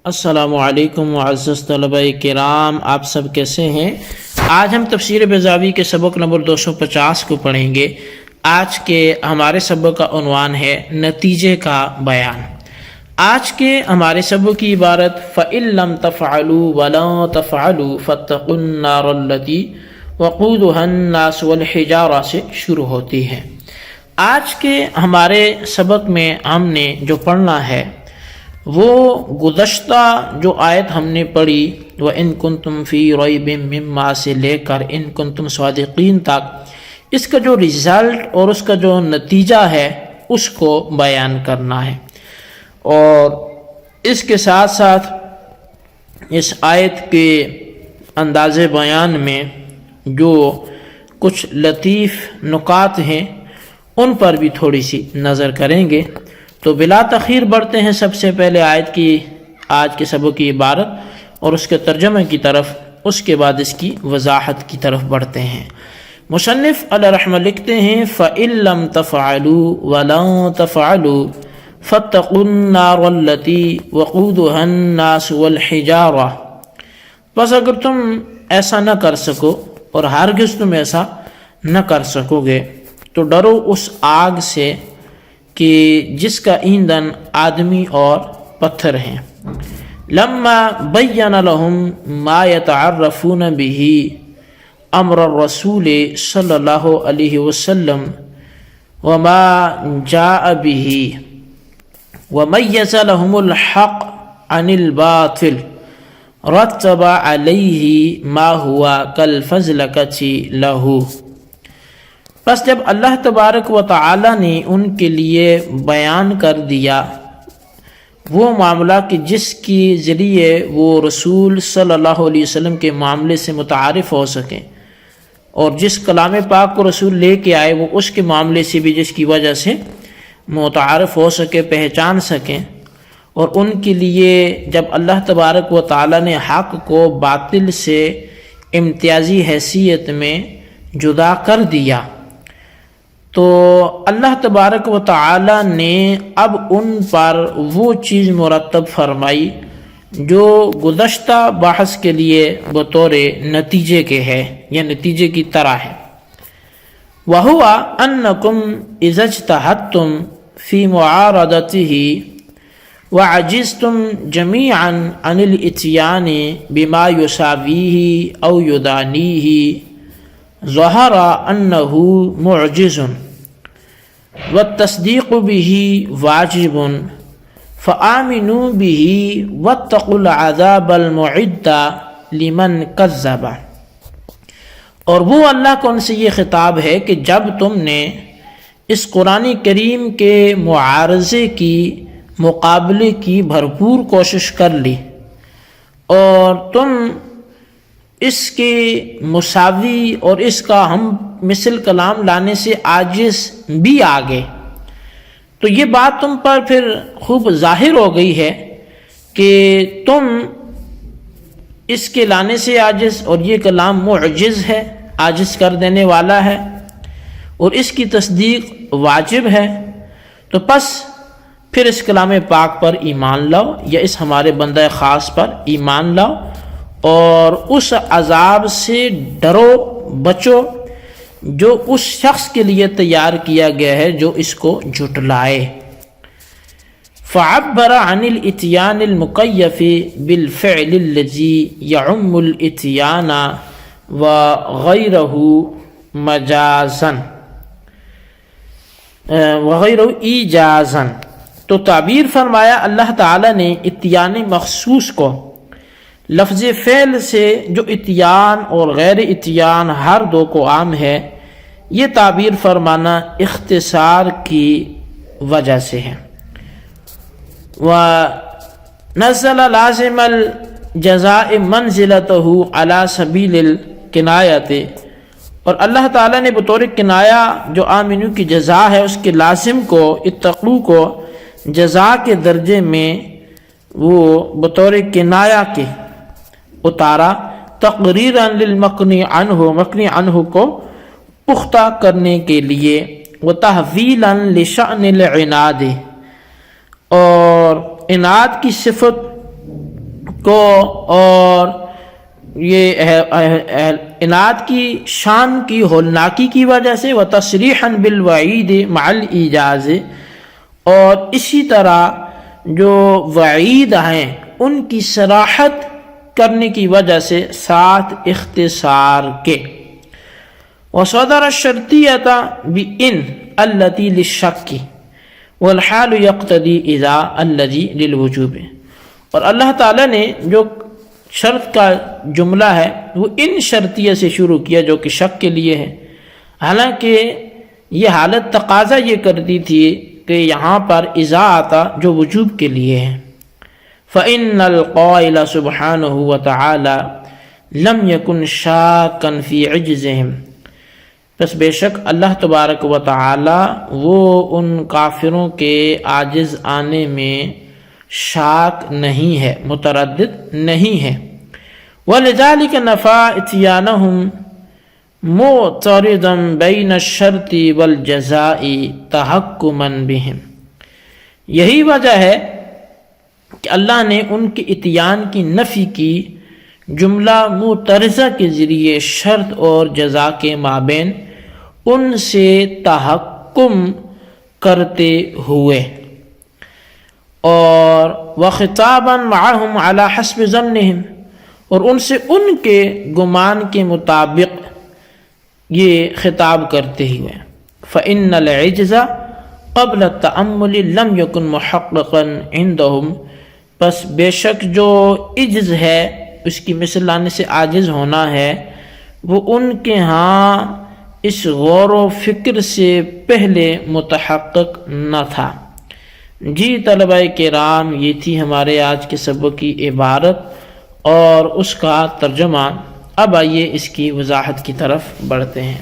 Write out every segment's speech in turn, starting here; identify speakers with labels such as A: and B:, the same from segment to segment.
A: السلام علیکم معزز طلبہ کرام، آپ سب کیسے ہیں؟ آج ہم تفسیر بیضاوی کے سبق نمبر 250 کو پڑھیں گے۔ آج کے ہمارے سبق کا عنوان ہے نتیجے کا بیان۔ آج کے ہمارے سبق کی عبارت فَإِن لَّمْ تَفْعَلُوا وَلَن تَفْعَلُوا فَاتَّقُوا النَّارَ الَّتِي وَقُودُهَا النَّاسُ وَالْحِجَارَةُ سے شروع ہوتی ہے۔ آج کے ہمارے سبق میں ہم نے جو پڑھنا ہے وہ گزشتہ جو آیت ہم نے پڑھی وَإِن كُنتُمْ فِي رَيْبٍ مِّمَّا سے لے کر اِن كُنتُمْ صَادِقِينَ تک، اس کا جو رزلٹ اور اس کا جو نتیجہ ہے اس کو بیان کرنا ہے، اور اس کے ساتھ ساتھ اس آیت کے انداز بیان میں جو کچھ لطیف نکات ہیں ان پر بھی تھوڑی سی نظر کریں گے۔ تو بلا تاخیر بڑھتے ہیں سب سے پہلے آیت کی آج کے سبق کی عبارت اور اس کے ترجمے کی طرف، اس کے بعد اس کی وضاحت کی طرف بڑھتے ہیں۔ مصنف علیہ رحمہ لکھتے ہیں فَإِن لَّمْ تَفْعَلُوا وَلَن تَفْعَلُوا فَاتَّقُوا النَّارَ الَّتِي وَقُودُهَا النَّاسُ وَالْحِجَارَةُ، بس اگر تم ایسا نہ کر سکو اور ہرگز تم ایسا نہ کر سکو گے تو ڈرو اس آگ سے کہ جس کا ایندھن آدمی اور پتھر ہیں۔ لما بین لهم ما يتعرفون به امر الرسول صلی اللہ علیہ وسلم وما جاء به ومیز لهم الحق عن الباطل رتب علیہ ما ہوا کالفزلکۃ له۔ بس جب اللہ تبارک و تعالی نے ان کے لیے بیان کر دیا وہ معاملہ کہ جس کے ذریعے وہ رسول صلی اللہ علیہ وسلم کے معاملے سے متعارف ہو سکیں، اور جس کلام پاک کو رسول لے کے آئے وہ اس کے معاملے سے بھی جس کی وجہ سے متعارف ہو سکے، پہچان سکیں، اور ان کے لیے جب اللہ تبارک و تعالی نے حق کو باطل سے امتیازی حیثیت میں جدا کر دیا تو اللہ تبارک و تعالی نے اب ان پر وہ چیز مرتب فرمائی جو گزشتہ بحث کے لیے بطور نتیجے کے ہے یا نتیجے کی طرح ہے۔ وَهُوَ أَنَّكُمْ إِذَا اجْتَهَدتُّمْ فِي مُعَارَضَتِهِ وَعَجِزْتُمْ جَمِيعًا عَنِ الْإِتْيَانِ بِمَا يُسَاوِيهِ أَوْ يُدَانِيهِ ظَهَرَ أَنَّهُ مُعْجِزٌ وَالتَّصْدِيقُ بِهِ وَاجِبٌ فَآمِنُوا بِهِ وَاتَّقُوا الْعَذَابَ الْمُعِدَّ لِمَنْ كَذَّبَ۔ اور وہ اللہ کو ان سے یہ خطاب ہے کہ جب تم نے اس قرآن کریم کے معارضے کی، مقابلے کی بھرپور کوشش کر لی اور تم اس کے مساوی اور اس کا ہم مثل کلام لانے سے عاجز بھی آگے، تو یہ بات تم پر پھر خوب ظاہر ہو گئی ہے کہ تم اس کے لانے سے عاجز، اور یہ کلام معجز ہے، عاجز کر دینے والا ہے، اور اس کی تصدیق واجب ہے، تو پس پھر اس کلام پاک پر ایمان لاؤ یا اس ہمارے بندہ خاص پر ایمان لاؤ اور اس عذاب سے ڈرو، بچو جو اس شخص کے لیے تیار کیا گیا ہے جو اس کو جھٹلائے۔ فعبر عن الاتیان المکیف بالفعل الذی یعم الاتیان وغیرہ مجازا وغیرہ ایجازا، تو تعبیر فرمایا اللہ تعالی نے اتیان مخصوص کو لفظ فعل سے جو اتیان اور غیر اتیان ہر دو کو عام ہے، یہ تعبیر فرمانا اختصار کی وجہ سے ہے۔ وَنَزَّلَ لَازِمَ الْجَزَاءِ مَنْزِلَتَهُ عَلَى سَبِيلِ الْكِنَایَةِ، اور اللہ تعالیٰ نے بطور کنایا جو آمنو کی جزا ہے اس کے لازم کو، اتقو کو، جزا کے درجے میں وہ بطور کنایا کے اتارا، تقریرا للمقنی عنہ، مقنی عنہ کو پختہ کرنے کے لیے، وتحویلا لشأن العناد، اور عناد کی صفت کو اور یہ عناد کی شان کی ہولناکی کی وجہ سے، وتصریحاً بالوعید مع الایجاز، اور اسی طرح جو وعید ہیں ان کی صراحت کرنے کی وجہ سے ساتھ اختصار کے، وصدر الشرطیۃ بإن التي للشک والحال یقتضی اذا الذی للوجوب، اور اللہ تعالیٰ نے جو شرط کا جملہ ہے وہ ان شرطیہ سے شروع کیا جو کہ شک کے لیے ہے، حالانکہ یہ حالت تقاضا یہ کرتی تھی کہ یہاں پر اذا آتا جو وجوب کے لیے ہے۔ فإن القائل سبحانہ وتعالی لم یکن شاکا فی عجزہم، بس بے شک اللہ تبارک و تعالی وہ ان کافروں کے عاجز آنے میں شاک نہیں ہے، متردد نہیں ہے۔ وَلِذَلِكَ نَفَى إِتْيَانَهُمْ مُعْتَرِضًا بَيْنَ الشَّرْطِ وَالْجَزَاءِ تَحَكُّمًا بِهِمْ، یہی وجہ ہے کہ اللہ نے ان کے اتیان کی نفی کی جملہ معترضہ کے ذریعے شرط اور جزا کے مابین ان سے تحکم کرتے ہوئے، اور وخطاباً معہم علی حسب ظنہم، اور ان سے ان کے گمان کے مطابق یہ خطاب کرتے ہوئے۔ فإن العجز قبل التأمل لم يكن محققا عندهم، پس بے شک جو عجز ہے اس کی مثل لانے سے عاجز ہونا ہے، وہ ان کے ہاں اس غور و فکر سے پہلے متحقق نہ تھا۔ جی طلبہ کرام، یہ تھی ہمارے آج کے سبق کی عبارت اور اس کا ترجمہ۔ اب آئیے اس کی وضاحت کی طرف بڑھتے ہیں۔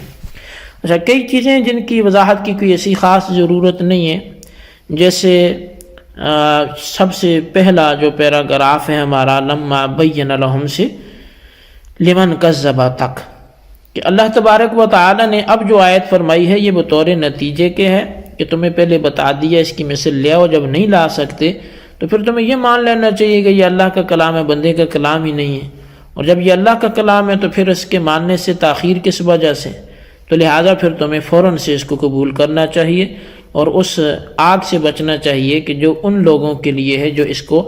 A: اچھا، کئی چیزیں جن کی وضاحت کی کوئی ایسی خاص ضرورت نہیں ہے، جیسے سب سے پہلا جو پیراگراف ہے ہمارا لما بین لہم سے لمن کذب تک، کہ اللہ تبارک و تعالی نے اب جو آیت فرمائی ہے یہ بطور نتیجے کے ہے کہ تمہیں پہلے بتا دیا اس کی مثل لے آؤ، جب نہیں لا سکتے تو پھر تمہیں یہ مان لینا چاہیے کہ یہ اللہ کا کلام ہے، بندے کا کلام ہی نہیں ہے، اور جب یہ اللہ کا کلام ہے تو پھر اس کے ماننے سے تاخیر کس وجہ سے؟ تو لہٰذا پھر تمہیں فوراً سے اس کو قبول کرنا چاہیے اور اس آگ سے بچنا چاہیے کہ جو ان لوگوں کے لیے ہے جو اس کو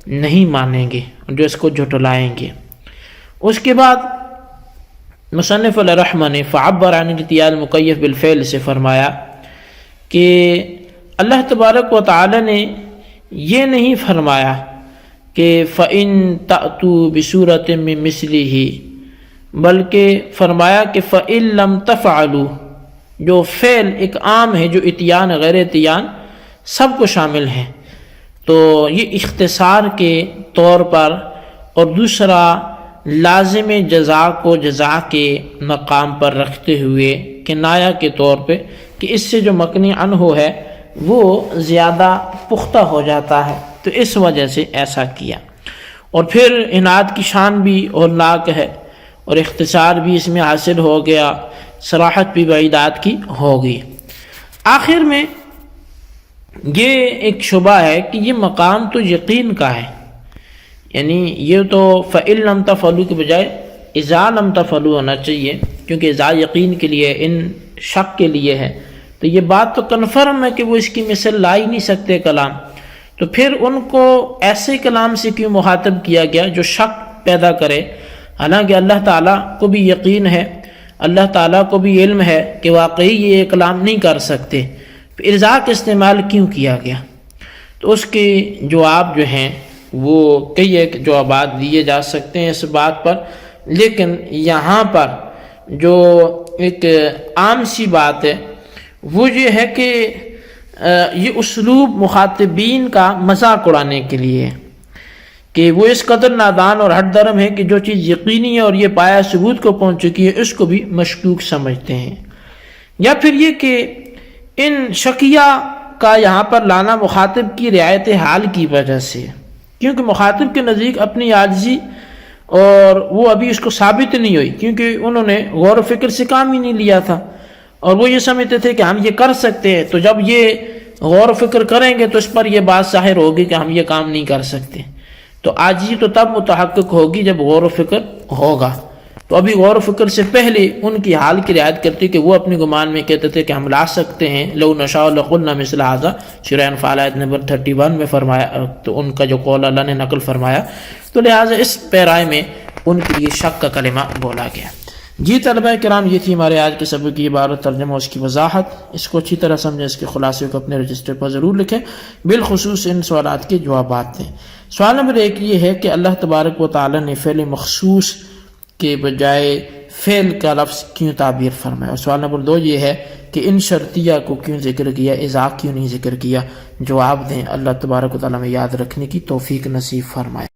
A: نہیں مانیں گے، جو اس کو جھٹلائیں گے۔ اس کے بعد مصنف علیہ رحمہ نے فعبر عن الاتیان المکیف بالفعل سے فرمایا کہ اللہ تبارک و تعالی نے یہ نہیں فرمایا کہ فَإِن تَأْتُوا بِسُورَةٍ مِّن مِثْلِهِ، بلکہ فرمایا کہ فَإِن لَمْ تَفْعَلُوا، جو فعل ایک عام ہے، جو اتیان غیر اتیان سب کو شامل ہے، تو یہ اختصار کے طور پر، اور دوسرا لازم جزا کو جزا کے مقام پر رکھتے ہوئے کنایہ کے طور پہ کہ اس سے جو مکنی عنہ ہے وہ زیادہ پختہ ہو جاتا ہے، تو اس وجہ سے ایسا کیا۔ اور پھر عناد کی شان بھی ہولناک ہے، اور اختصار بھی اس میں حاصل ہو گیا، صراحت بھی بعیدات کی ہو گئی۔ آخر میں یہ ایک شبہ ہے کہ یہ مقام تو یقین کا ہے، یعنی یہ تو فَإِن لَمْ تَفْعَلُوا کے بجائے اِذَا لَمْ تَفْعَلُوا ہونا چاہیے، کیونکہ اِذَا یقین کے لیے، ان شک کے لیے ہے، تو یہ بات تو کنفرم ہے کہ وہ اس کی مثل لا ہی نہیں سکتے کلام، تو پھر ان کو ایسے کلام سے کیوں مخاطب کیا گیا جو شک پیدا کرے؟ حالانکہ اللہ تعالیٰ کو بھی یقین ہے، اللہ تعالیٰ کو بھی علم ہے کہ واقعی یہ کلام نہیں کر سکتے، پھر اِذَا کا استعمال کیوں کیا گیا؟ تو اس کے جواب جو ہیں وہ کئی ایک جوابات دیے جا سکتے ہیں اس بات پر، لیکن یہاں پر جو ایک عام سی بات ہے وہ یہ ہے کہ یہ اسلوب مخاطبین کا مذاق اڑانے کے لیے ہے، کہ وہ اس قدر نادان اور ہٹ درم ہے کہ جو چیز یقینی ہے اور یہ پایا ثبوت کو پہنچ چکی ہے اس کو بھی مشکوک سمجھتے ہیں، یا پھر یہ کہ ان شکیہ کا یہاں پر لانا مخاطب کی رعایت حال کی وجہ سے، کیونکہ مخاطب کے نزدیک اپنی عاجزی اور وہ ابھی اس کو ثابت نہیں ہوئی، کیونکہ انہوں نے غور و فکر سے کام ہی نہیں لیا تھا، اور وہ یہ سمجھتے تھے کہ ہم یہ کر سکتے ہیں، تو جب یہ غور و فکر کریں گے تو اس پر یہ بات ظاہر ہوگی کہ ہم یہ کام نہیں کر سکتے، تو عاجزی تو تب متحقق ہوگی جب غور و فکر ہوگا. تو ابھی غور و فکر سے پہلے ان کی حال کی رعایت کرتی کہ وہ اپنے گمان میں کہتے تھے کہ ہم لا سکتے ہیں. لو نشاء لقلنا مثل هذا سورہ انفال آیت نمبر 31 میں فرمایا. تو ان کا جو قول اللہ نے نقل فرمایا، تو لہٰذا اس پیرائے میں ان کے لیے شک کا کلمہ بولا گیا. جی طلبہ کرام، یہ تھی ہمارے آج کے سبق کی عبارت، ترجمہ، اس کی وضاحت. اس کو اچھی طرح سمجھیں، اس کے خلاصے کو اپنے رجسٹر پر ضرور لکھیں، بالخصوص ان سوالات کے جوابات دیں. سوال نمبر 1 یہ ہے کہ اللہ تبارک و تعالی نے فعل مخصوص کے بجائے فعل کا لفظ کیوں تعبیر فرمایا؟ اور سوال نمبر 2 یہ ہے کہ ان شرطیہ کو کیوں ذکر کیا، اذا کیوں نہیں ذکر کیا؟ جواب دیں. اللہ تبارک و تعالی میں یاد رکھنے کی توفیق نصیب فرمائے.